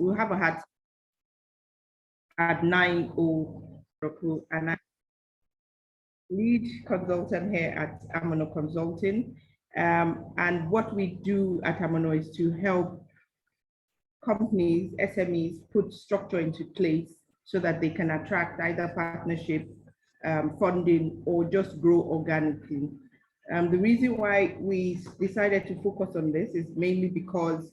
we have a hat at 9:00, and I'm lead consultant here at Amono Consulting. And what we do at Amono is to help companies, SMEs, put structure into place so that they can attract either partnership, funding, or just grow organically. The reason why we decided to focus on this is mainly because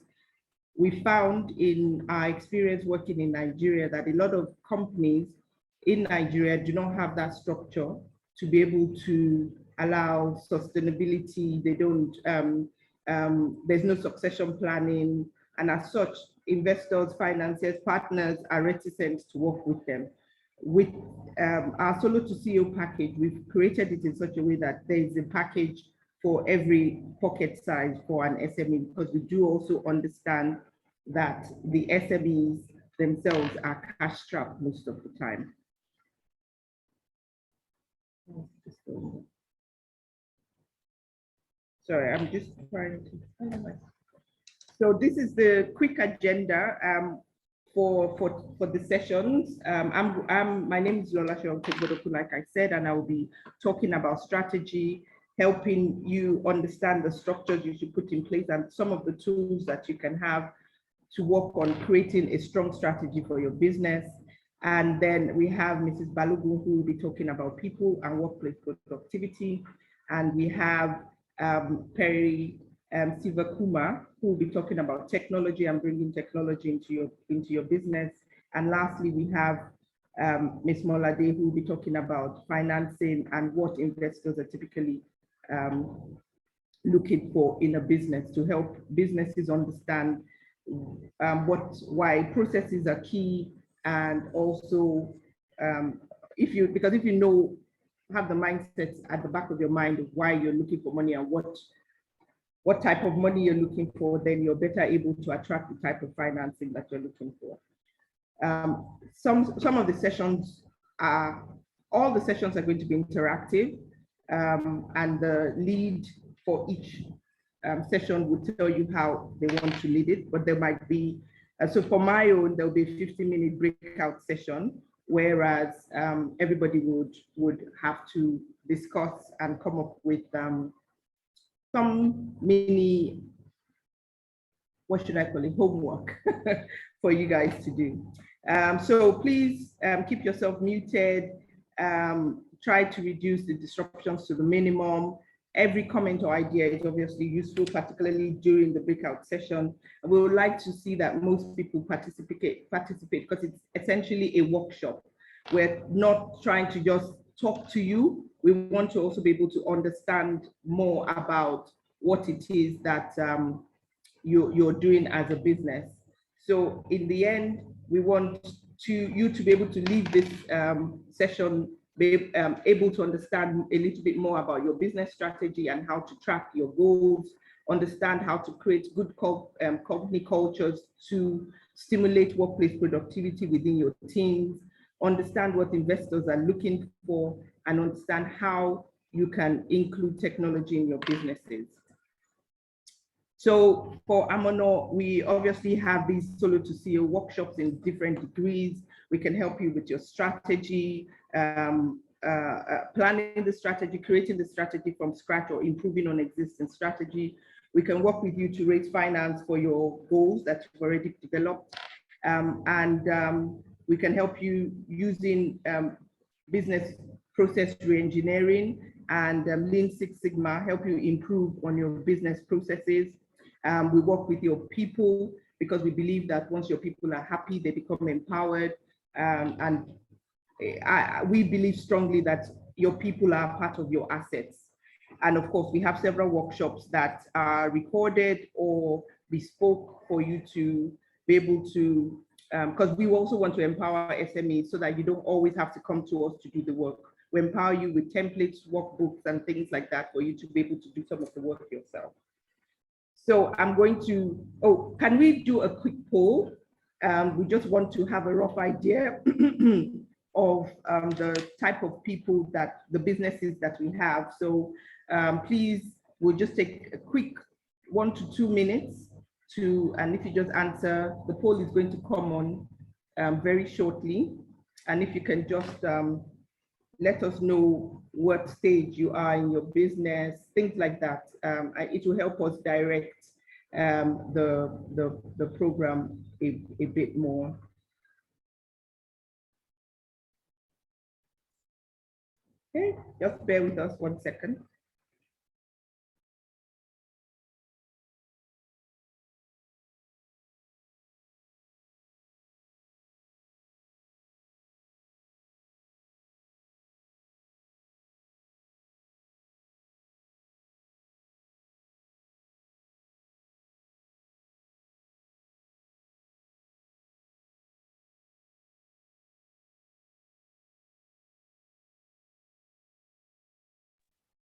we found in our experience working in Nigeria that a lot of companies in Nigeria do not have that structure to be able to allow sustainability. They don't, there's no succession planning, and as such, investors, financiers, partners are reticent to work with them. With our Solo to CEO package, we've created it in such a way that there is a package for every pocket size for an SME, because we do also understand that the SMEs themselves are cash strapped most of the time. Sorry, I'm just trying to. So this is the quick agenda for the sessions. My name is Lola Shonkobodoku, like I said, and I will be talking about strategy, helping you understand the structures you should put in place and some of the tools that you can have to work on creating a strong strategy for your business. And then we have Mrs. Balogun, who will be talking about people and workplace productivity. And we have Perry Sivakuma, who will be talking about technology and bringing technology into your business. And lastly, we have Ms. Molade, who will be talking about financing and what investors are typically looking for in a business to help businesses understand why processes are key, and also if you have the mindset at the back of your mind of why you're looking for money and what type of money you're looking for, then you're better able to attract the type of financing that you're looking for. Some of the sessions all the sessions are going to be interactive, and the lead for each session will tell you how they want to lead it, but there might be, so for my own, there'll be a 50-minute breakout session, whereas everybody would have to discuss and come up with some mini, what should I call it, homework for you guys to do. So please keep yourself muted, try to reduce the disruptions to the minimum. Every comment or idea is obviously useful, particularly during the breakout session. And we would like to see that most people participate because it's essentially a workshop. We're not trying to just talk to you. We want to also be able to understand more about what it is that you're doing as a business. So in the end, we want you to be able to leave this session be able to understand a little bit more about your business strategy and how to track your goals, understand how to create good company cultures to stimulate workplace productivity within your teams, understand what investors are looking for, and understand how you can include technology in your businesses. So for Amono, we obviously have these Solo to CEO workshops in different degrees. We can help you with your strategy, planning the strategy, creating the strategy from scratch, or improving on existing strategy. We can work with you to raise finance for your goals that you've already developed. We can help you using business process reengineering and Lean Six Sigma, help you improve on your business processes. We work with your people because we believe that once your people are happy, they become empowered. We believe strongly that your people are part of your assets. And of course, we have several workshops that are recorded or bespoke for you to be able to, because we also want to empower SMEs so that you don't always have to come to us to do the work. We empower you with templates, workbooks, and things like that for you to be able to do some of the work yourself. So I'm going to, can we do a quick poll? We just want to have a rough idea of the type of people that the businesses that we have. So please, we'll just take a quick 1 to 2 minutes and if you just answer, the poll is going to come on very shortly. And if you can just let us know what stage you are in your business, things like that. It will help us direct the program a bit more. Okay, just bear with us 1 second.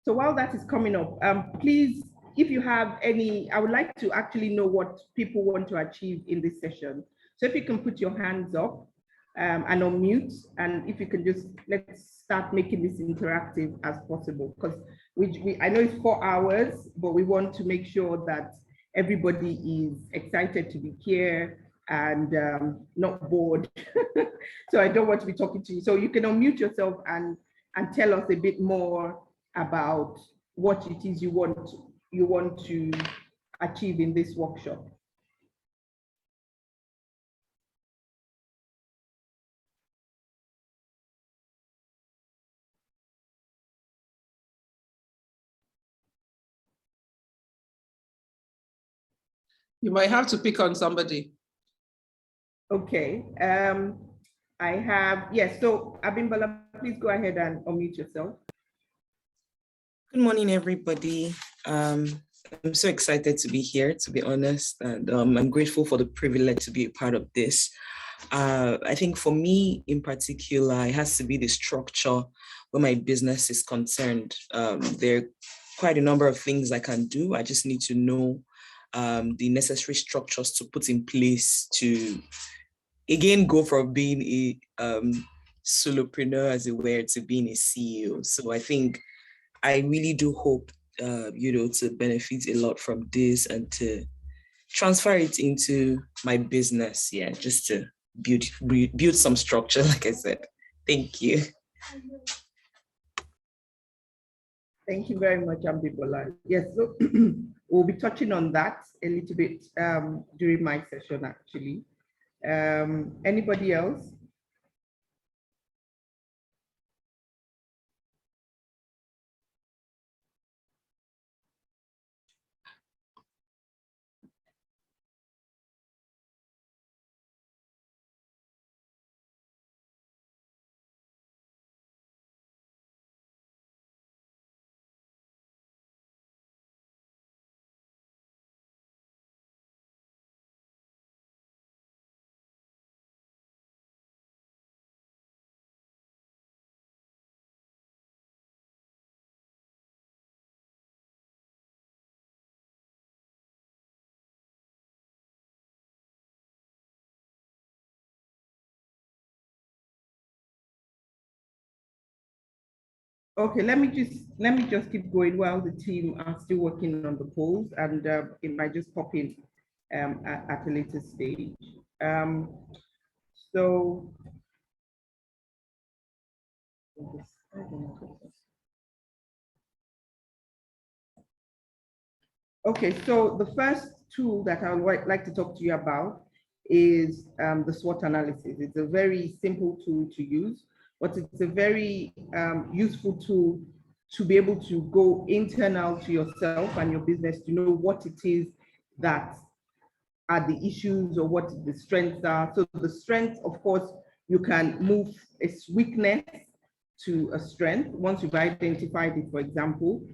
So while that is coming up, please, if you have any, I would like to actually know what people want to achieve in this session. So if you can put your hands up and unmute, and if you can just, let's start making this interactive as possible, because I know it's 4 hours, but we want to make sure that everybody is excited to be here and not bored. So I don't want to be talking to you. So you can unmute yourself and tell us a bit more about what it is you want to achieve in this workshop. You might have to pick on somebody. Okay. I have, yes, so Abimbala, please go ahead and unmute yourself. Good morning, everybody. I'm so excited to be here, to be honest, and I'm grateful for the privilege to be a part of this. I think for me in particular, it has to be the structure where my business is concerned. There are quite a number of things I can do. I just need to know the necessary structures to put in place to, again, go from being a solopreneur, as it were, to being a CEO. So I think I really do hope, to benefit a lot from this and to transfer it into my business. Yeah, just to build some structure, like I said. Thank you. Thank you very much, Ambibola. Yes, so we'll be touching on that a little bit during my session, actually. Anybody else? Okay, let me just keep going while the team are still working on the polls, and it might just pop in at a later stage. So okay, so the first tool that I would like to talk to you about is the SWOT analysis. It's a very simple tool to use, but it's a very useful tool to be able to go internal to yourself and your business to know what it is that are the issues or what the strengths are. So the strengths, of course, you can move its weakness to a strength. Once you've identified it, for example,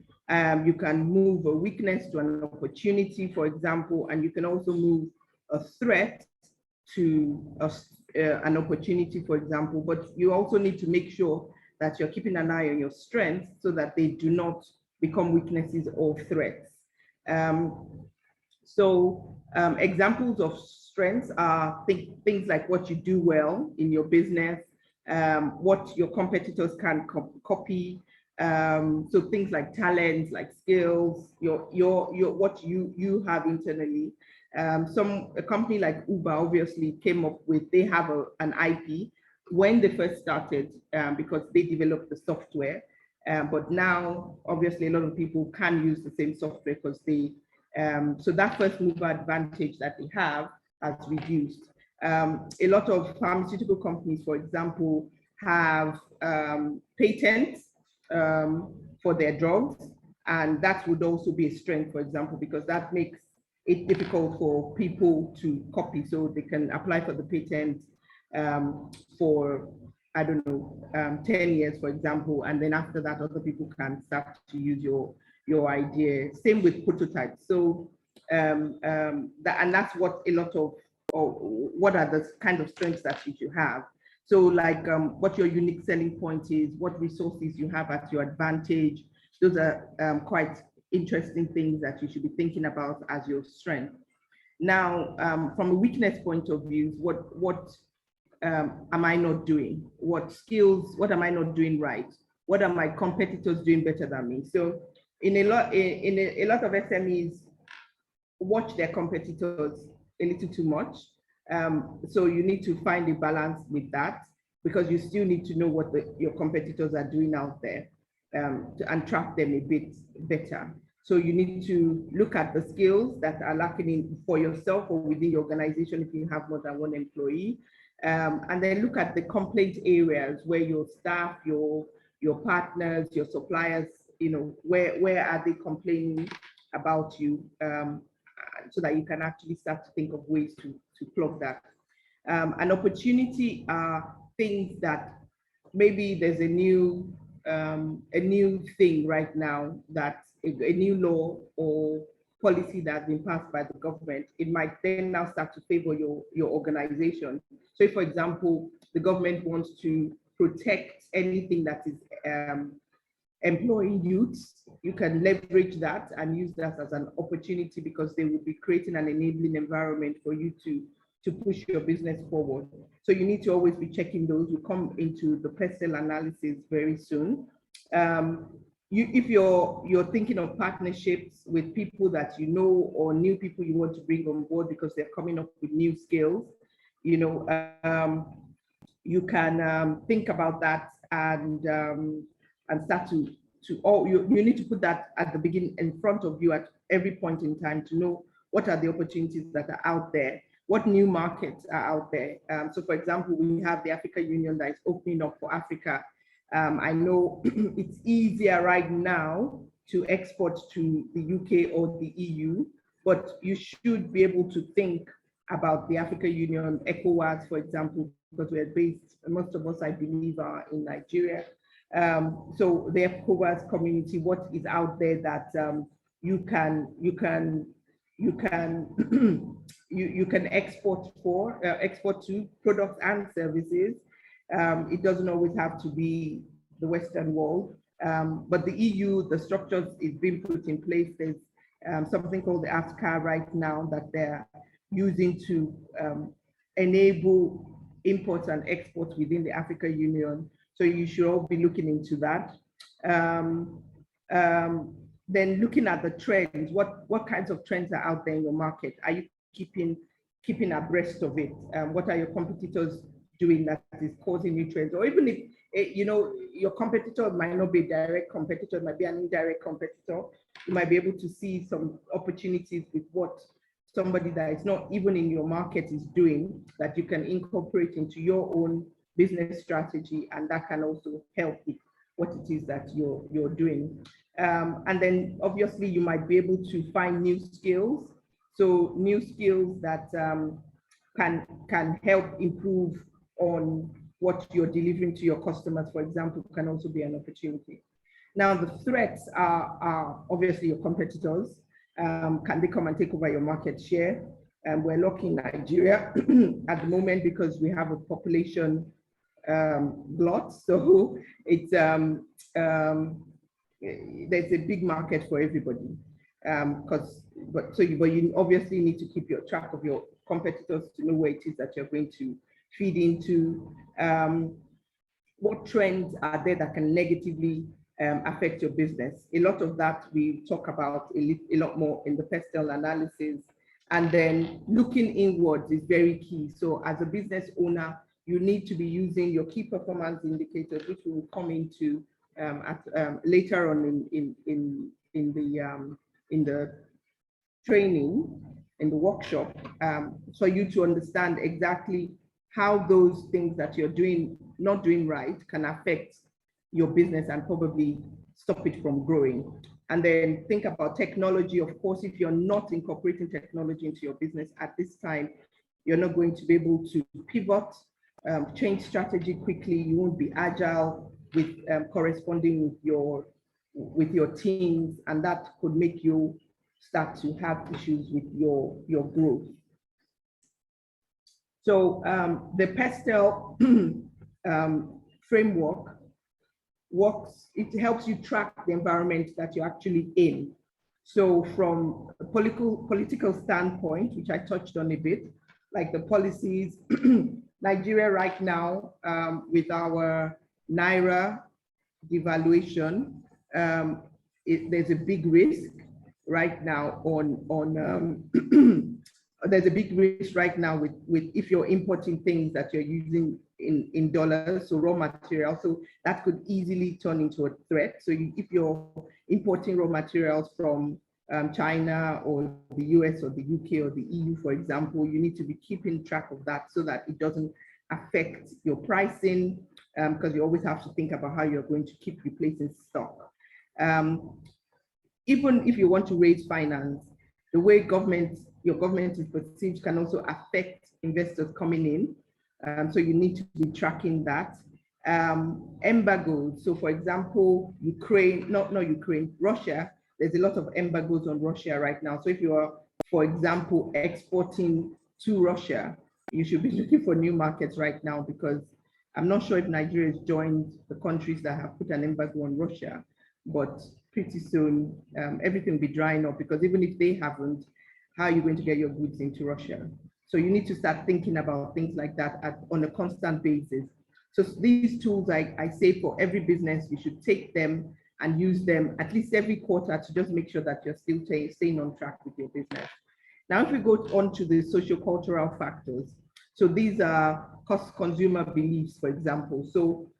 you can move a weakness to an opportunity, for example, and you can also move a threat to an opportunity, for example, but you also need to make sure that you're keeping an eye on your strengths so that they do not become weaknesses or threats. Examples of strengths are things like what you do well in your business, what your competitors can copy. So things like talents, like skills, what you have internally. A company like Uber obviously came up with, they have an IP when they first started, because they developed the software. But now, obviously, a lot of people can use the same software because they, so that first mover advantage that they have has reduced. A lot of pharmaceutical companies, for example, have patents for their drugs, and that would also be a strength, for example, because that makes it difficult for people to copy. So they can apply for the patent for, I don't know, 10 years, for example, and then after that, other people can start to use your idea. Same with prototypes. So and that's what a lot of, or what are the kind of strengths that you should have. So like what your unique selling point is, what resources you have at your advantage. Those are quite interesting things that you should be thinking about as your strength. Now, from a weakness point of view, what am I not doing? What skills, what am I not doing right? What are my competitors doing better than me? So in a lot of SMEs, watch their competitors a little too much. So you need to find a balance with that, because you still need to know what your competitors are doing out there, and track them a bit better. So you need to look at the skills that are lacking for yourself or within your organization if you have more than one employee. And then look at the complaint areas where your staff, your partners, your suppliers, where are they complaining about you, so that you can actually start to think of ways to plug that. An opportunity are things that maybe there's a new thing right now, that a new law or policy that's been passed by the government. It might then now start to favor your organization. So if, for example, the government wants to protect anything that is employing youths, you can leverage that and use that as an opportunity, because they will be creating an enabling environment for you to push your business forward. So you need to always be checking those. We'll come into the personal analysis very soon. If you're thinking of partnerships with people that you know, or new people you want to bring on board because they're coming up with new skills, you can think about that and start to you need to put that at the beginning, in front of you at every point in time, to know what are the opportunities that are out there, what new markets are out there. So for example, we have the Africa Union that is opening up for Africa. I know it's easier right now to export to the UK or the EU, but you should be able to think about the Africa Union, ECOWAS, for example, because we're based, most of us, I believe, are in Nigeria. So the ECOWAS community, what is out there that you can export to products and services. It doesn't always have to be the Western world, but the EU, the structures is being put in place. There's something called the AFCA right now that they're using to enable imports and exports within the Africa Union. So you should all be looking into that. Then looking at the trends, what kinds of trends are out there in your market? Are you keeping abreast of it? What are your competitors doing that is causing you trends? Or even if your competitor might not be a direct competitor, it might be an indirect competitor, you might be able to see some opportunities with what somebody that is not even in your market is doing, that you can incorporate into your own business strategy, and that can also help with what it is that you're doing. And then obviously you might be able to find new skills. So new skills that can help improve on what you're delivering to your customers, for example, can also be an opportunity. Now the threats are obviously your competitors. Can they come and take over your market share? We're lucky in Nigeria at the moment because we have a population glut, so it's there's a big market for everybody. But you obviously need to keep your track of your competitors to know where it is that you're going to feed into. What trends are there that can negatively affect your business? A lot of that we talk about a lot more in the personal analysis, And then looking inwards is very key. So as a business owner, you need to be using your key performance indicators, which we will come into later on in the training, in the workshop, for you to understand exactly how those things that you're doing, not doing right, can affect your business and probably stop it from growing. And then think about technology. Of course, if you're not incorporating technology into your business at this time, you're not going to be able to pivot, change strategy quickly. You won't be agile with corresponding with your teams, and that could make you start to have issues with your growth. So the PESTEL framework works, it helps you track the environment that you're actually in. So from a political standpoint, which I touched on a bit, like the policies, Nigeria right now, with our Naira devaluation, there's a big risk right now there's a big risk right now with if you're importing things that you're using in dollars, so raw material, so that could easily turn into a threat. So if you're importing raw materials from China or the US or the UK or the EU, for example, you need to be keeping track of that so that it doesn't affect your pricing, because you always have to think about how you're going to keep replacing stock. Even if you want to raise finance, the way your government is perceived can also affect investors coming in. So you need to be tracking that. Embargoes. So for example, Russia, there's a lot of embargoes on Russia right now. So if you are, for example, exporting to Russia, you should be looking for new markets right now, because I'm not sure if Nigeria has joined the countries that have put an embargo on Russia, but pretty soon everything will be drying up, because even if they haven't, how are you going to get your goods into Russia? So you need to start thinking about things like that on a constant basis. So these tools, I say for every business, you should take them and use them at least every quarter to just make sure that you're still staying on track with your business. Now, if we go on to the socio-cultural factors, so these are consumer beliefs, for example. So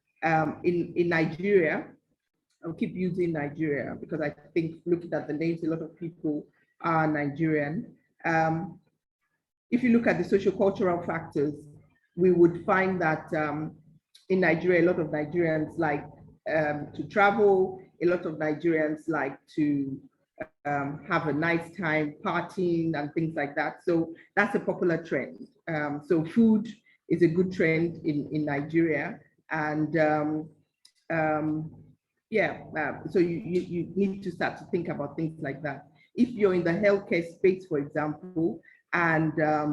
in Nigeria, I'll keep using Nigeria because I think looking at the names, a lot of people are Nigerian. If you look at the socio-cultural factors, we would find that in Nigeria, a lot of Nigerians like to travel, a lot of Nigerians like to have a nice time partying and things like that. So that's a popular trend. So food is a good trend in Nigeria. And so you need to start to think about things like that. If you're in the healthcare space, for example, and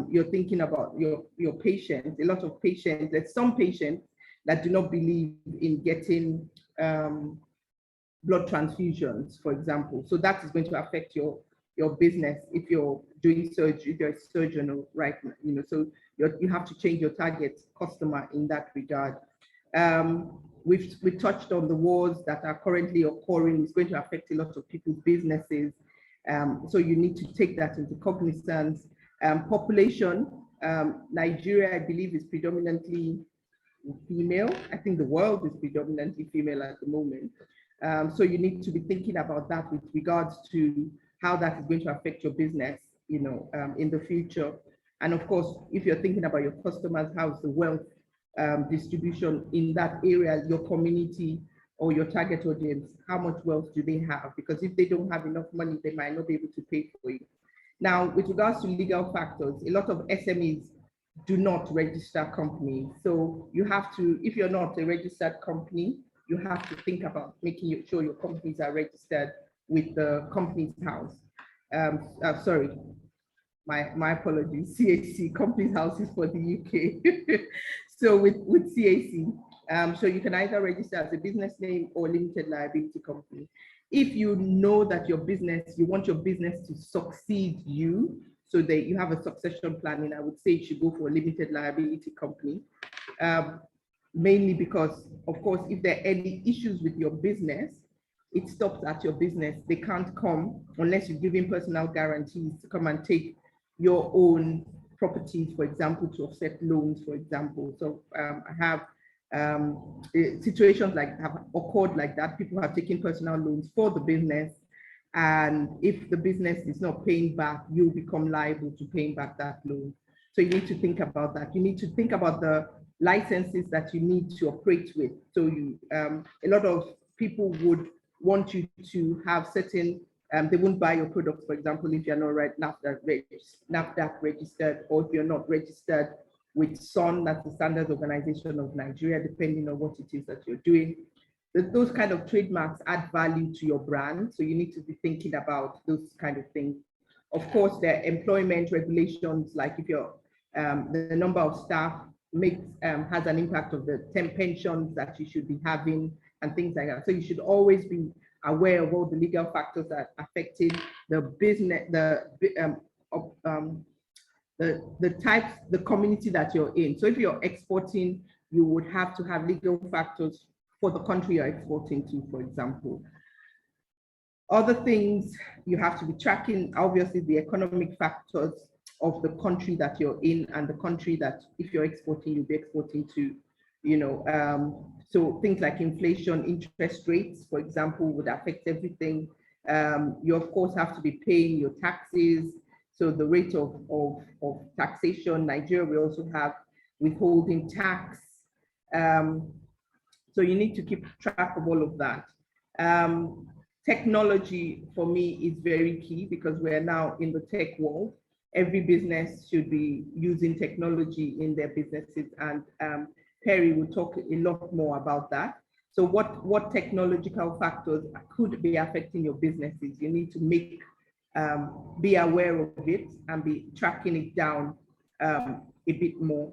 you're thinking about your patients, a lot of patients, there's some patients that do not believe in getting blood transfusions, for example. So that is going to affect your business if you're doing surgery, if you're a surgeon, right? So you have to change your target customer in that regard. We touched on the wars that are currently occurring. It's going to affect a lot of people's businesses. So you need to take that into cognizance. Population, Nigeria, I believe, is predominantly female. I think the world is predominantly female at the moment. So you need to be thinking about that with regards to how that is going to affect your business, in the future. And of course, if you're thinking about your customers, how's the wealth distribution in that area, your community or your target audience, how much wealth do they have? Because if they don't have enough money, they might not be able to pay for you. Now, with regards to legal factors, a lot of SMEs do not register companies. So you have to, if you're not a registered company, you have to think about making sure your companies are registered with the Companies House. Sorry, my apologies, CAC, Companies House is for the UK. So with CAC, so you can either register as a business name or limited liability company. If you know that your business, you want your business to succeed so that you have a succession planning, I would say you should go for a limited liability company. Mainly because, of course, if there are any issues with your business, it stops at your business. They can't come unless you're giving personal guarantees to come and take your own properties, for example, to offset loans, for example. So I have situations like have occurred like that. People have taken personal loans for the business, and if the business is not paying back, you become liable to paying back that loan. So you need to think about that. You need to think about the licenses that you need to operate with. So you, a lot of people would want you to have certain, they won't buy your products, for example, if you're not NAFDAC registered, or if you're not registered with SON, that's the Standards Organization of Nigeria, depending on what it is that you're doing. Those kind of trademarks add value to your brand. So you need to be thinking about those kind of things. Of course, there are employment regulations, like if you're, the number of staff has an impact of the 10 pensions that you should be having and things like that. So you should always be aware of all the legal factors that affecting the business, the types, the community that you're in. So if you're exporting, you would have to have legal factors for the country you're exporting to, for example. Other things you have to be tracking, obviously, the economic factors of the country that you're in and the country that, if you're exporting, you'll be exporting to, you know. So things like inflation, interest rates, for example, would affect everything. You, of course, have to be paying your taxes. So the rate of taxation, Nigeria, we also have withholding tax. So you need to keep track of all of that. Technology for me is very key because we're now in the tech world. Every business should be using technology in their businesses, and Perry will talk a lot more about that. So what technological factors could be affecting your businesses? You need to be aware of it and be tracking it down a bit more,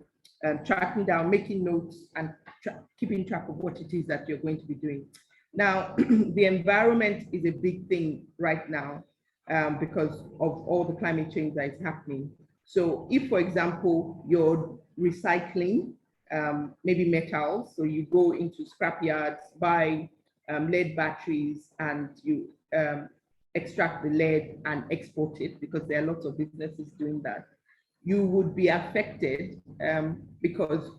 tracking down, making notes, and keeping track of what it is that you're going to be doing. Now, the environment is a big thing right now because of all the climate change that is happening. So if, for example, you're recycling maybe metals, so you go into scrap yards, buy lead batteries, and you extract the lead and export it, because there are lots of businesses doing that, you would be affected because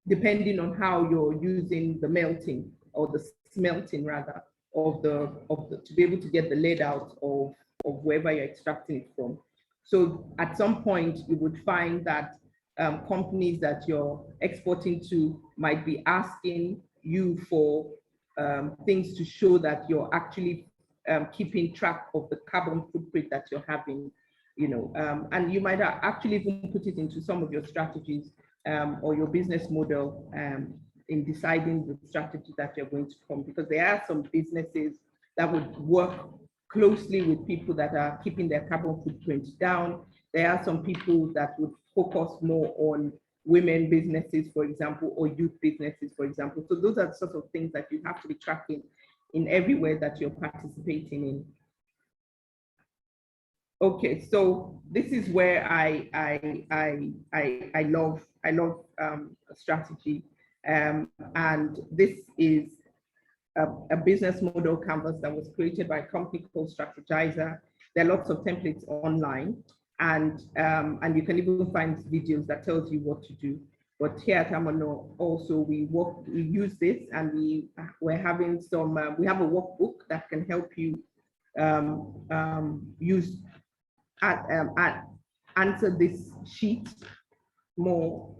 depending on how you're using the melting or the smelting rather of the to be able to get the lead out of wherever you're extracting it from. So at some point you would find that companies that you're exporting to might be asking you for things to show that you're actually keeping track of the carbon footprint that you're having, you know, and you might actually even put it into some of your strategies or your business model in deciding the strategy that you're going to come, because there are some businesses that would work closely with people that are keeping their carbon footprint down. There are some people that would focus more on women businesses, for example, or youth businesses, for example. So those are the sort of things that you have to be tracking in everywhere that you're participating in. Okay, so this is where I love strategy, and this is a business model canvas that was created by a company called Strategizer. There are lots of templates online, and you can even find videos that tells you what to do. But here at Amano, also we use this, and we're having some. We have a workbook that can help you use answer this sheet more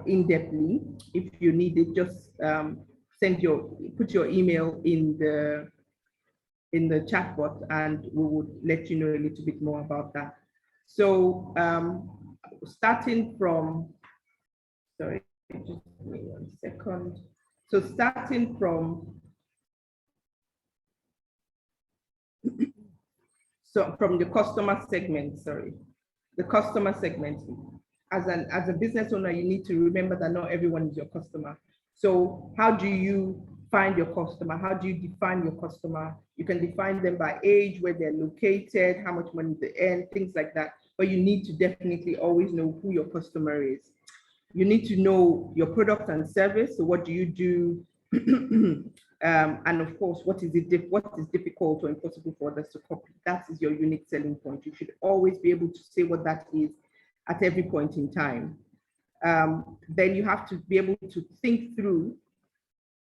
in-depthly. If you need it, just put your email in the chat box, and we would let you know a little bit more about that. So starting from, sorry, just give me 1 second. So starting from, from the customer segment, sorry, the customer segment. As a business owner, you need to remember that not everyone is your customer. So how do you find your customer? How do you define your customer? You can define them by age, where they're located, how much money they earn, things like that. But you need to definitely always know who your customer is. You need to know your product and service. So what do you do? And of course, what is difficult or impossible for others to copy? That is your unique selling point. You should always be able to say what that is at every point in time. Then you have to be able to think through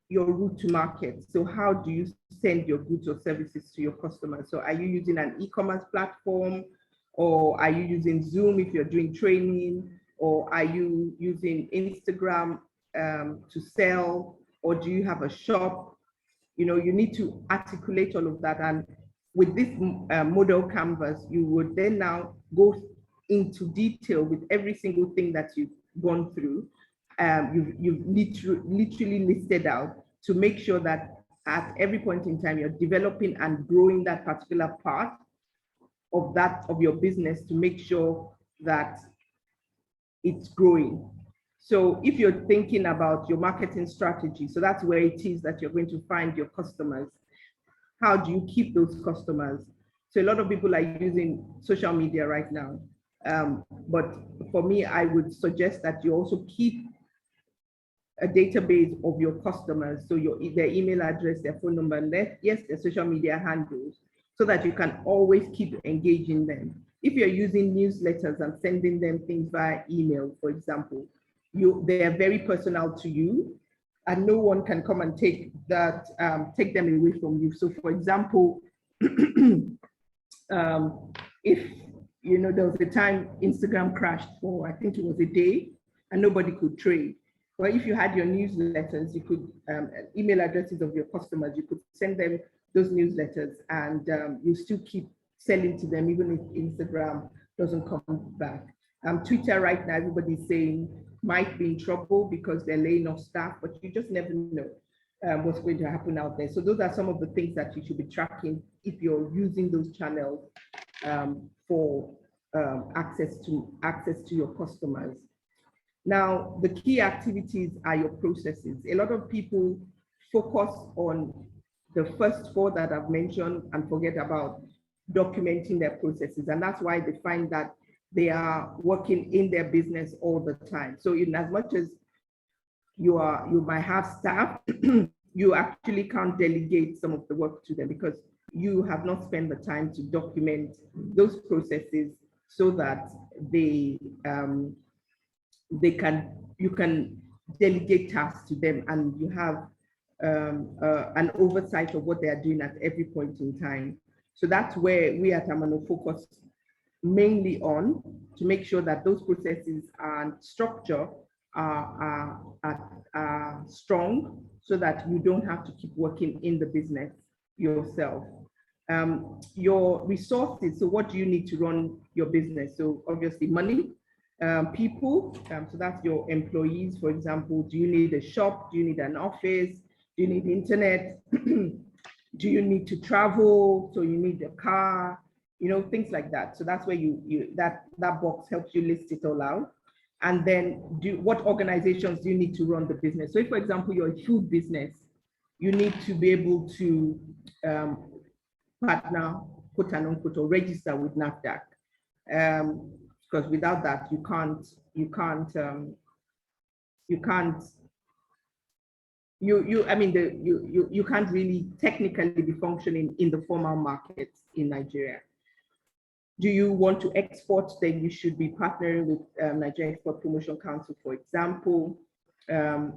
your route to market. So how do you send your goods or services to your customers? So are you using an e-commerce platform, or are you using Zoom if you're doing training, or are you using Instagram to sell, or do you have a shop? You know, you need to articulate all of that. And with this model canvas, you would then now go into detail with every single thing that you've gone through. You've literally listed out to make sure that at every point in time, you're developing and growing that particular part of your business to make sure that it's growing. So if you're thinking about your marketing strategy, so that's where it is that you're going to find your customers. How do you keep those customers? So a lot of people are using social media right now. But for me, I would suggest that you also keep a database of your customers. So their email address, their phone number, and yes, their social media handles, so that you can always keep engaging them. If you're using newsletters and sending them things via email, for example, they are very personal to you, and no one can come and take them away from you. So for example, if there was a time Instagram crashed for, I think it was a day, and nobody could trade. Well, if you had your newsletters, you could email addresses of your customers, you could send them those newsletters, and you still keep selling to them even if Instagram doesn't come back. Twitter right now, everybody's saying might be in trouble because they're laying off staff, but you just never know what's going to happen out there. So those are some of the things that you should be tracking if you're using those channels for access to your customers. Now, the key activities are your processes. A lot of people focus on the first four that I've mentioned and forget about documenting their processes. And that's why they find that they are working in their business all the time. So in as much as you might have staff, you actually can't delegate some of the work to them because you have not spent the time to document those processes so that you can delegate tasks to them, and you have an oversight of what they are doing at every point in time. So that's where we at Amano focus mainly on, to make sure that those processes and structure are strong, so that you don't have to keep working in the business yourself. Your resources, so what do you need to run your business? So obviously money, people, so that's your employees, for example. Do you need a shop? Do you need an office? Do you need internet? Do you need to travel? So you need a car, things like that. So that's where that box helps you list it all out. And then what organizations do you need to run the business? So if, for example, you're a food business, you need to be able to partner, quote and unquote, or register with NAFDAC. Because without that, you can't really technically be functioning in the formal markets in Nigeria. Do you want to export? Then you should be partnering with Nigeria Export Promotion Council, for example. And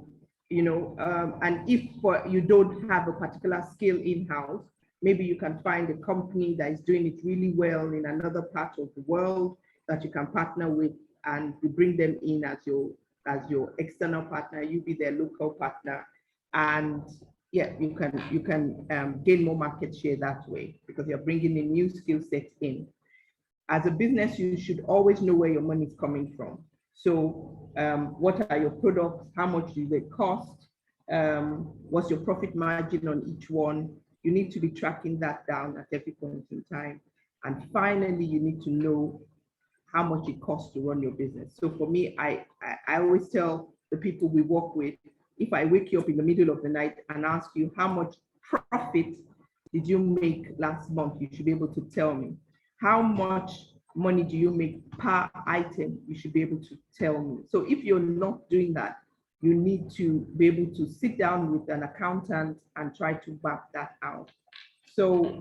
if you don't have a particular skill in-house, maybe you can find a company that is doing it really well in another part of the world that you can partner with, and you bring them in as your external partner. You be their local partner, and yeah, you can gain more market share that way because you're bringing a new skill set in. As a business, you should always know where your money is coming from. So what are your products? How much do they cost? What's your profit margin on each one? You need to be tracking that down at every point in time. And finally, you need to know how much it costs to run your business. So for me, I always tell the people we work with, if I wake you up in the middle of the night and ask you how much profit did you make last month, you should be able to tell me. How much money do you make per item? You should be able to tell me. So if you're not doing that, you need to be able to sit down with an accountant and try to map that out. So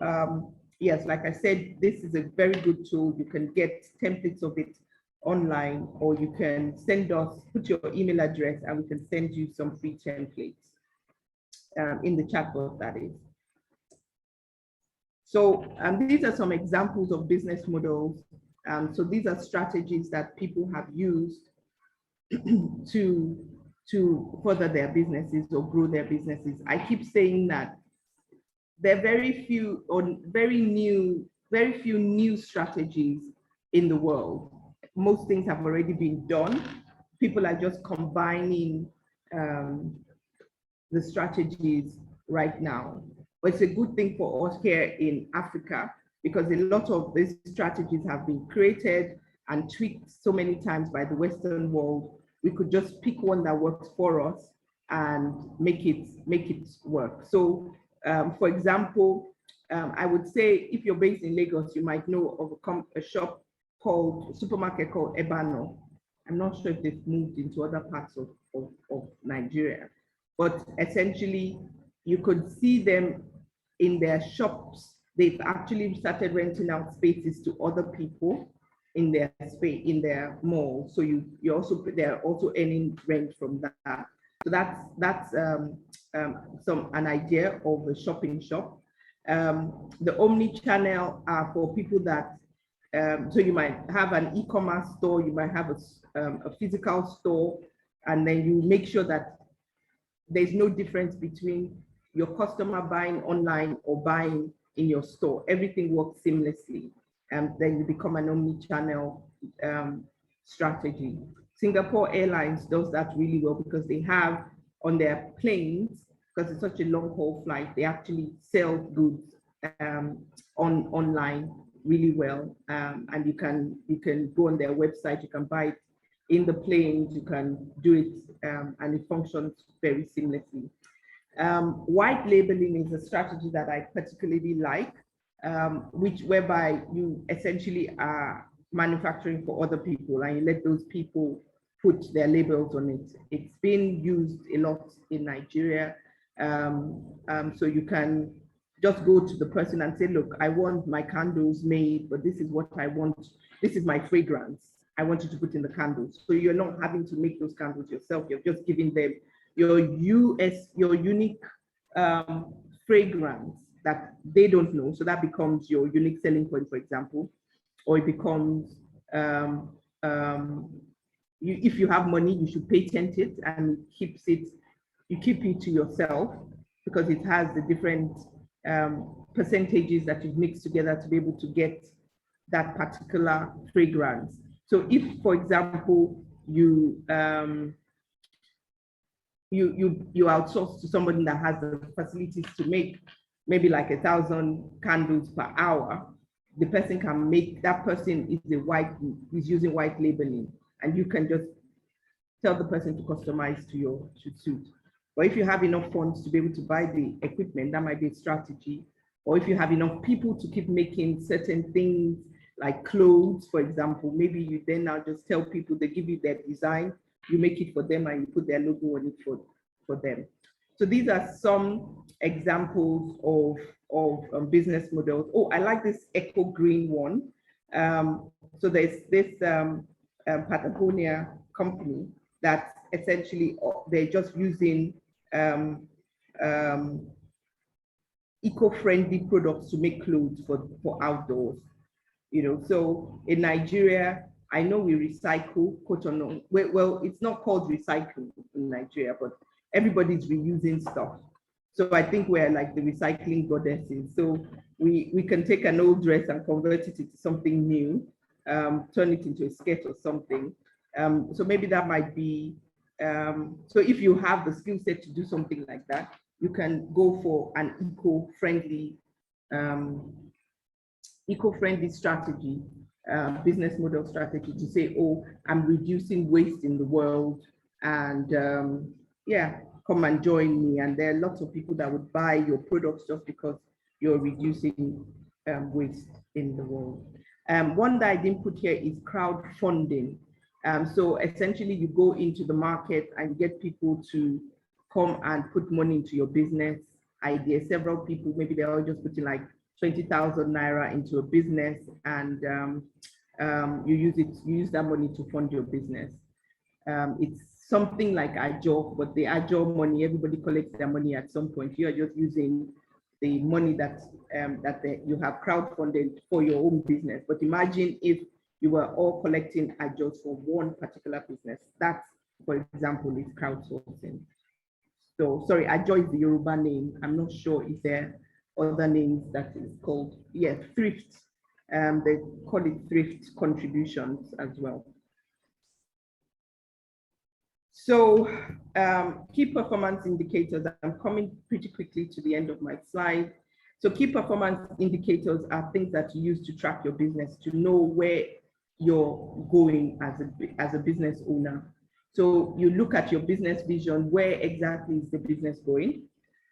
yes, like I said, this is a very good tool. You can get templates of it online, or you can send us, put your email address, and we can send you some free templates in the chatbot, that is. So these are some examples of business models. So these are strategies that people have used to further their businesses or grow their businesses. I keep saying that there are very few new strategies in the world. Most things have already been done. People are just combining the strategies right now. But it's a good thing for us here in Africa, because a lot of these strategies have been created and tweaked so many times by the Western world. We could just pick one that works for us and make it work. So for example, I would say if you're based in Lagos, you might know of a supermarket called Ebano. I'm not sure if they've moved into other parts of Nigeria, but essentially you could see them in their shops. They've actually started renting out spaces to other people in their space, in their mall. So they're also earning rent from that. So that's an idea of a shopping shop. The omni-channel are for people that, so you might have an e-commerce store, you might have a physical store, and then you make sure that there's no difference between your customer buying online or buying in your store. Everything works seamlessly, and then you become an omni-channel strategy. Singapore Airlines does that really well, because they have on their planes, because it's such a long haul flight, they actually sell goods online really well, and you can go on their website, you can buy it in the planes, you can do it, and it functions very seamlessly. White labeling is a strategy that I particularly like, whereby you essentially are manufacturing for other people and you let those people put their labels on it. It's been used a lot in Nigeria. So you can just go to the person and say, look, I want my candles made, but this is what I want. This is my fragrance. I want you to put in the candles. So you're not having to make those candles yourself. You're just giving them your unique fragrance that they don't know. So that becomes your unique selling point, for example. Or it becomes, if you have money, you should patent it and you keep it to yourself, because it has the different percentages that you've mixed together to be able to get that particular fragrance. So if, for example, you outsource to somebody that has the facilities to make maybe like 1,000 candles per hour, the person can make, that person is using white labeling, and you can just tell the person to customize to suit. But if you have enough funds to be able to buy the equipment, that might be a strategy. Or if you have enough people to keep making certain things like clothes, for example, maybe you then now just tell people, they give you their design, you make it for them and you put their logo on it for them. So these are some examples of business models. Oh, I like this eco green one. So there's this Patagonia company that essentially they're just using eco-friendly products to make clothes for outdoors. So in Nigeria, I know we recycle, quote unquote. Well, it's not called recycling in Nigeria, but everybody's reusing stuff. So I think we're like the recycling goddesses. So we can take an old dress and convert it into something new, turn it into a skirt or something. So maybe that might be, so if you have the skill set to do something like that, you can go for an eco-friendly strategy, business model strategy, to say, oh, I'm reducing waste in the world, and yeah, come and join me. And there are lots of people that would buy your products just because you're reducing waste in the world. One that I didn't put here is crowdfunding. So essentially you go into the market and get people to come and put money into your business idea. Several people, maybe they're all just putting like 20,000 naira into a business, and you use that money to fund your business. It's something like Ajo, but the Ajo money, everybody collects their money at some point. You are just using the money that you have crowdfunded for your own business. But imagine if you were all collecting Ajos for one particular business. That, for example, is crowdsourcing. So sorry, Ajo is the Yoruba name. I'm not sure if there are other names that is called. Yeah, thrift. They call it thrift contributions as well. So key performance indicators, I'm coming pretty quickly to the end of my slide. So key performance indicators are things that you use to track your business, to know where you're going as a business owner. So you look at your business vision, where exactly is the business going,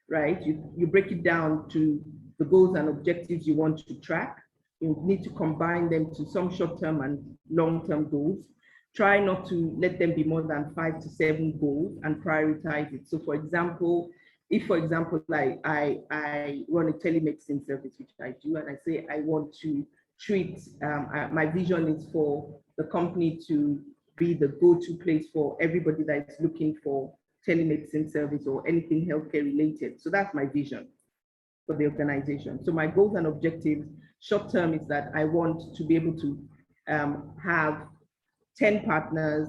right? You break it down to the goals and objectives you want to track. You need to combine them to some short-term and long-term goals. Try not to let them be more than 5 to 7 goals and prioritize it. So for example, if for example, like I run a telemedicine service, which I do, and I say I want to treat, my vision is for the company to be the go-to place for everybody that is looking for telemedicine service or anything healthcare related. So that's my vision for the organization. So my goals and objectives, short term, is that I want to be able to have 10 partners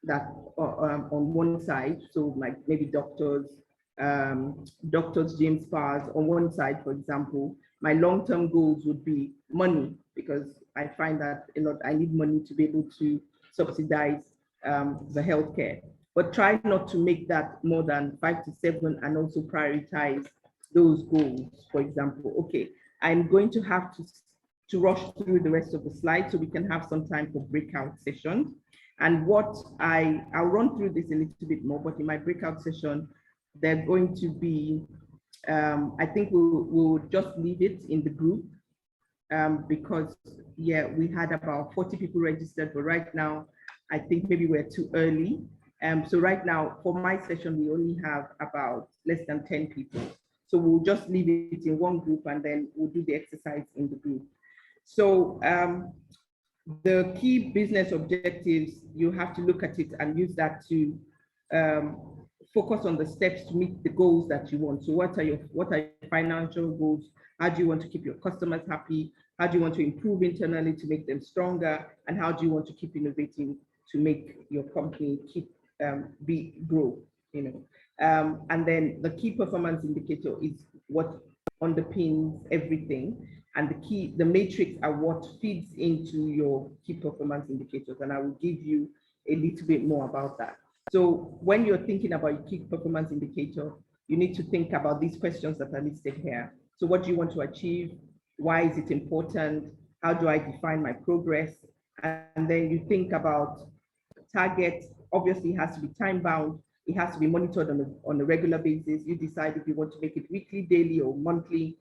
that are on one side, so like maybe doctors, gyms, spas on one side, for example. My long-term goals would be money, because I find that I need money to be able to subsidize the healthcare. But try not to make that more than 5 to 7, and also prioritize those goals. For example, okay, I'm going to have to rush through the rest of the slides so we can have some time for breakout sessions. And what I'll run through this a little bit more, but in my breakout session, they're going to be, I think we'll just leave it in the group because yeah, we had about 40 people registered, but right now, I think maybe we're too early. So right now, for my session, we only have about less than 10 people. So we'll just leave it in one group, and then we'll do the exercise in the group. So the key business objectives, you have to look at it and use that to focus on the steps to meet the goals that you want. So what are your financial goals? How do you want to keep your customers happy? How do you want to improve internally to make them stronger? And how do you want to keep innovating to make your company grow? You know, and then the key performance indicator is what underpins everything. And the matrix are what feeds into your key performance indicators. And I will give you a little bit more about that. So when you're thinking about your key performance indicator, you need to think about these questions that are listed here. So what do you want to achieve? Why is it important? How do I define my progress? And then you think about target. Obviously, it has to be time bound. It has to be monitored on a regular basis. You decide if you want to make it weekly, daily, or monthly.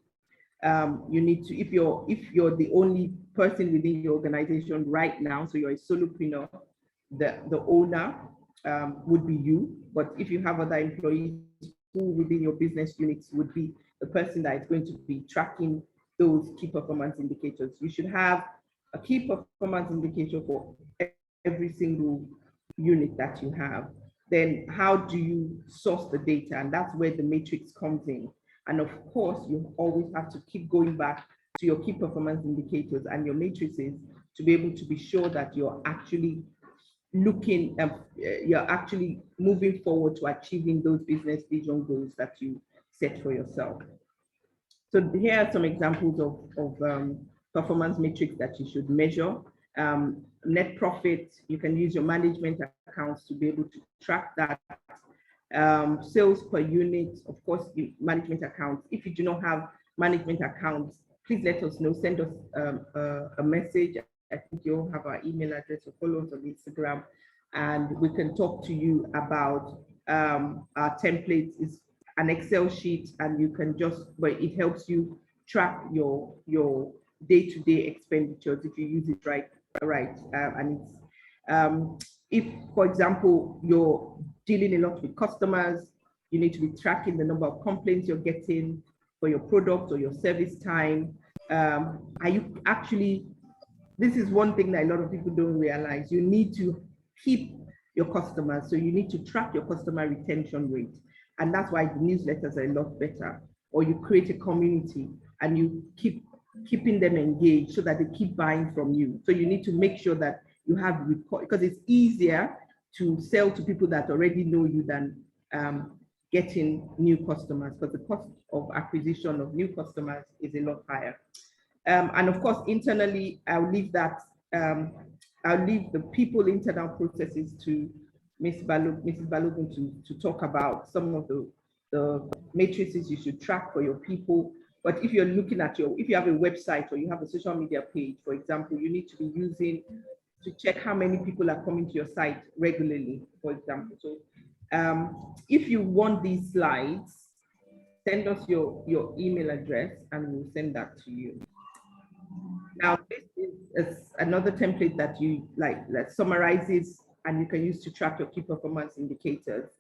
You need to, if you're the only person within your organization right now, so you're a solopreneur, the owner would be you. But if you have other employees who within your business units would be the person that is going to be tracking those key performance indicators. You should have a key performance indicator for every single unit that you have. Then how do you source the data? And that's where the matrix comes in. And of course, you always have to keep going back to your key performance indicators and your matrices to be able to be sure that you're actually you're actually moving forward to achieving those business vision goals that you set for yourself. So here are some examples of performance metrics that you should measure. Net profit, you can use your management accounts to be able to track that. Sales per unit, of course, management accounts. If you do not have management accounts, please let us know, send us a message. I think you'll have our email address, or follow us on Instagram, and we can talk to you about our templates. Is an Excel sheet, and you can but it helps you track your day-to-day expenditures if you use it right. And it's if, for example, you're dealing a lot with customers, you need to be tracking the number of complaints you're getting for your product or your service time. Are you actually, this is one thing that a lot of people don't realize. You need to keep your customers. So you need to track your customer retention rate. And that's why the newsletters are a lot better. Or you create a community and you keeping them engaged so that they keep buying from you. So you need to make sure that you have report, because it's easier to sell to people that already know you than getting new customers, because the cost of acquisition of new customers is a lot higher. And of course, internally, I'll leave that, I'll leave the people internal processes to Mrs. Balogun to talk about some of the matrices you should track for your people. But if you're looking at if you have a website or you have a social media page, for example, you need to be using to check how many people are coming to your site regularly, for example. So if you want these slides, send us your email address and we'll send that to you. Now, this is another template that you that summarizes and you can use to track your key performance indicators.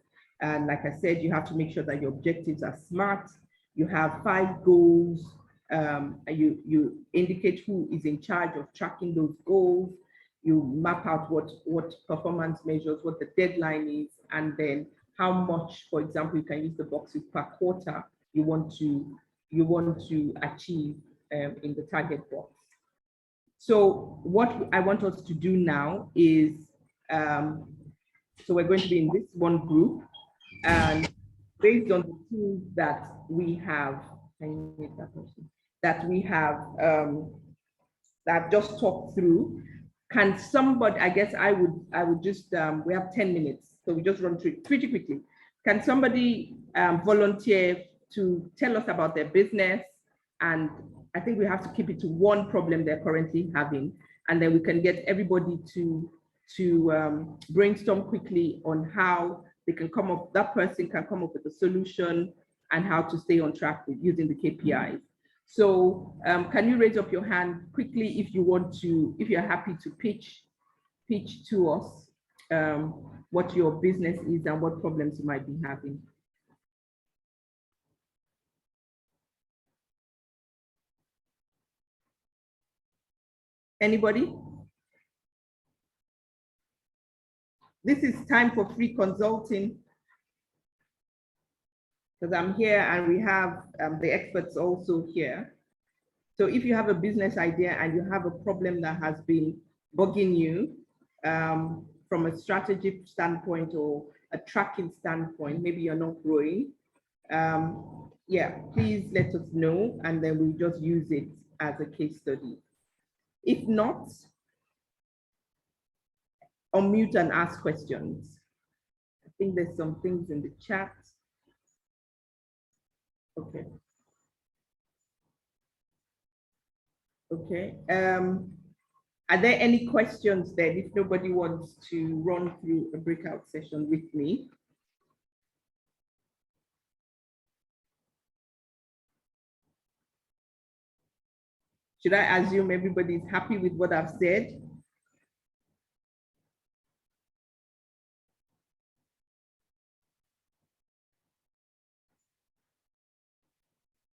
And like I said, you have to make sure that your objectives are SMART. You have 5 goals. You indicate who is in charge of tracking those goals. You map out what performance measures, what the deadline is, and then how much, for example, you can use the boxes per quarter you want to achieve in the target box. So what I want us to do now is, so we're going to be in this one group, and based on the tools that we have, that I've just talked through, can somebody, I guess I would just, we have 10 minutes, so we just run through it pretty quickly. Can somebody volunteer to tell us about their business? And I think we have to keep it to one problem they're currently having, and then we can get everybody to brainstorm quickly on how they can come up, that person can come up with a solution and how to stay on track with using the KPIs. So can you raise up your hand quickly if you want to, if you're happy to pitch to us what your business is and what problems you might be having. Anybody? This is time for free consulting, because I'm here and we have the experts also here. So if you have a business idea and you have a problem that has been bugging you from a strategic standpoint or a tracking standpoint, maybe you're not growing, yeah, please let us know and then we'll just use it as a case study. If not, unmute and ask questions. I think there's some things in the chat. Okay. Okay. Are there any questions then if nobody wants to run through a breakout session with me? Should I assume everybody's happy with what I've said?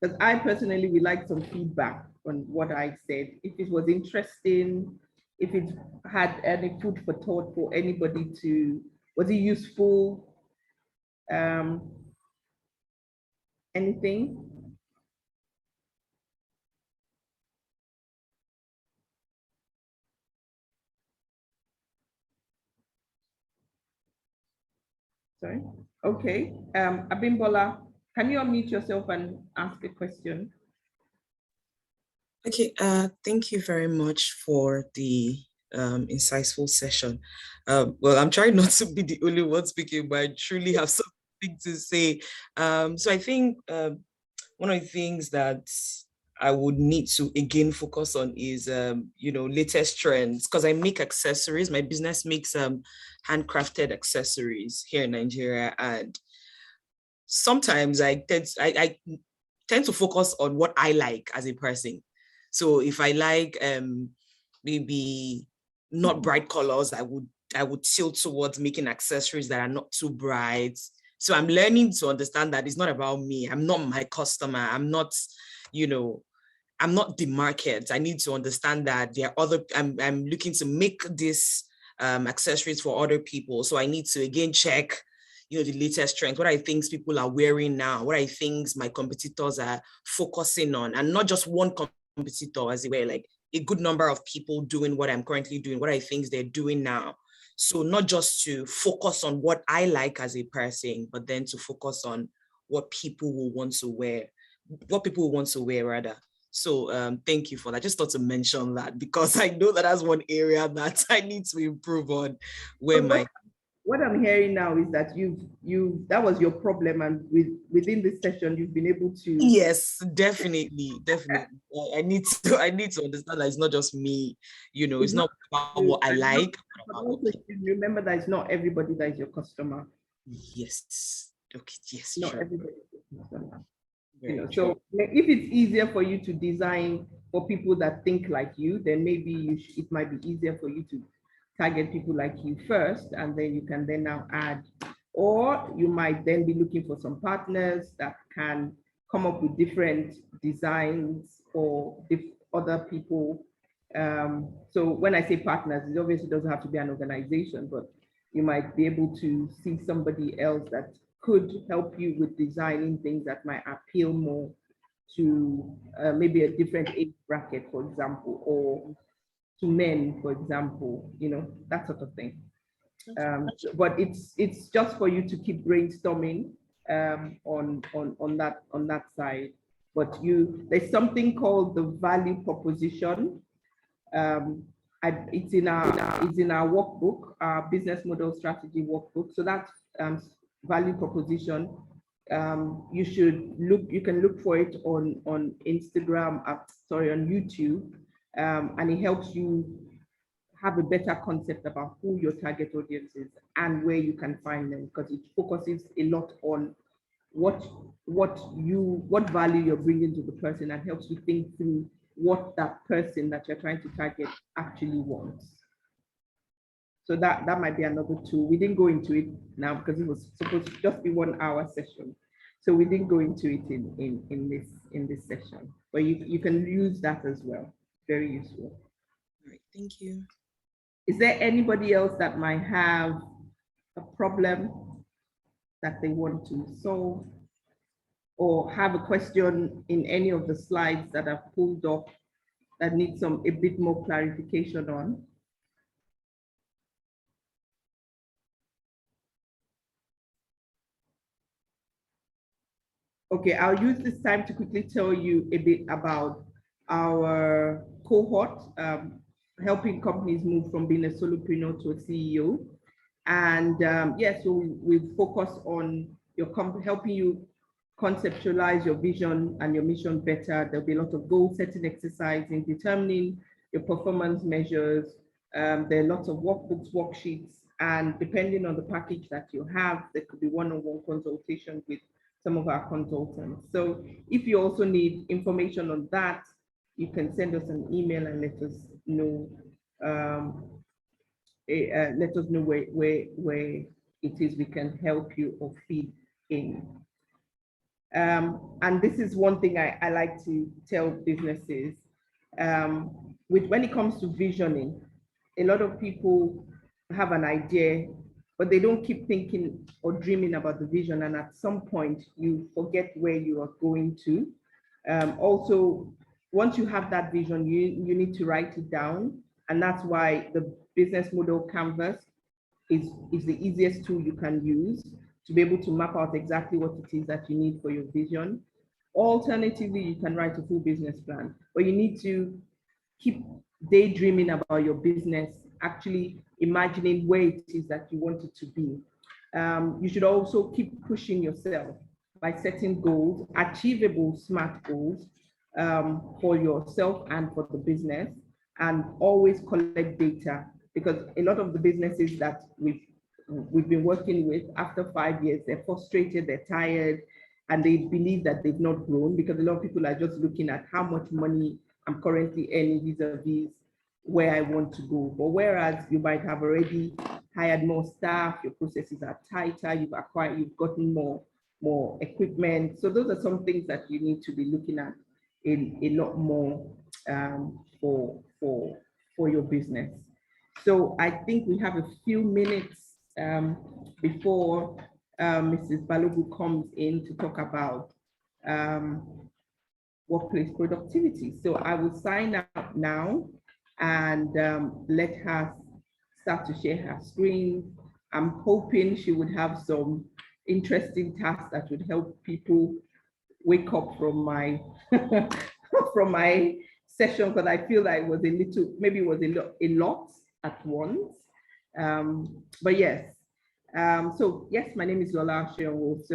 Because I personally would like some feedback on what I said. If it was interesting, if it had any food for thought for anybody to, was it useful? Anything? Sorry. Okay. Abimbola, can you unmute yourself and ask a question? Okay, thank you very much for the insightful session. Well, I'm trying not to be the only one speaking, but I truly have something to say. So I think one of the things that I would need to again focus on is, latest trends, because I make accessories. My business makes handcrafted accessories here in Nigeria, and sometimes I tend to focus on what I like as a person. So if I like maybe not bright colors, I would would tilt towards making accessories that are not too bright. So I'm learning to understand that it's not about me. I'm not my customer. I'm not, I'm not the market. I need to understand that there are other, I'm looking to make this accessories for other people. So I need to again check, the latest trends, what are things people are wearing now, what are things my competitors are focusing on, and not just one competitor, as it were, like a good number of people doing what I'm currently doing, what are things they're doing now. So not just to focus on what I like as a person, but then to focus on what people will want to wear, rather. So thank you for that. I just thought to mention that because I know that that's one area that I need to improve on. What I'm hearing now is that that was your problem, and within this session you've been able to. Yes, definitely. I need to understand that it's not just me. It's not about what I like. But also remember that it's not everybody that is your customer. Yes. Okay. Yes. Not sure. everybody is your customer. So if it's easier for you to design for people that think like you, then maybe it might be easier for you to target people like you first, and then you can then now add, or you might then be looking for some partners that can come up with different designs for other people. So when I say partners, it obviously doesn't have to be an organization, but you might be able to see somebody else that could help you with designing things that might appeal more to maybe a different age bracket, for example, or to men, for example, that sort of thing. But it's just for you to keep brainstorming on that side. But there's something called the value proposition. It's in our workbook, our business model strategy workbook. So that's value proposition. You can look for it on Instagram, on YouTube, and it helps you have a better concept about who your target audience is and where you can find them, because it focuses a lot on what value you're bringing to the person, and helps you think through what that person that you're trying to target actually wants. So that might be another tool. We didn't go into it now because it was supposed to just be 1 hour session. So we didn't go into it in this session, but you can use that as well. Very useful. All right, thank you. Is there anybody else that might have a problem that they want to solve, or have a question in any of the slides that I've pulled up that needs a bit more clarification on? Okay, I'll use this time to quickly tell you a bit about our cohort, helping companies move from being a solopreneur to a CEO. And so we focus on helping you conceptualize your vision and your mission better. There'll be a lot of goal setting exercise in determining your performance measures. There are lots of workbooks, worksheets, and depending on the package that you have, there could be one-on-one consultation with some of our consultants. So if you also need information on that, you can send us an email and let us know. Let us know where it is we can help you or feed in. And this is one thing I like to tell businesses. When it comes to visioning, a lot of people have an idea, but they don't keep thinking or dreaming about the vision. And at some point, you forget where you are going to. Also, once you have that vision, you need to write it down. And that's why the business model canvas is the easiest tool you can use to be able to map out exactly what it is that you need for your vision. Alternatively, you can write a full business plan, but you need to keep daydreaming about your business, actually imagining where it is that you want it to be. You should also keep pushing yourself by setting goals, achievable SMART goals for yourself and for the business, and always collect data, because a lot of the businesses that we've been working with, after 5 years, they're frustrated, they're tired, and they believe that they've not grown, because a lot of people are just looking at how much money I'm currently earning vis-a-vis where I want to go. But whereas you might have already hired more staff, your processes are tighter, you've gotten more equipment. So those are some things that you need to be looking at a lot more for your business. So I think we have a few minutes before Mrs. Balogu comes in to talk about workplace productivity. So I will sign up now and let her start to share her screen. I'm hoping she would have some interesting tasks that would help people wake up from my from my session, because I feel like it was maybe it was a lot at once. But yes, so yes, my name is Lola Sheonwo. So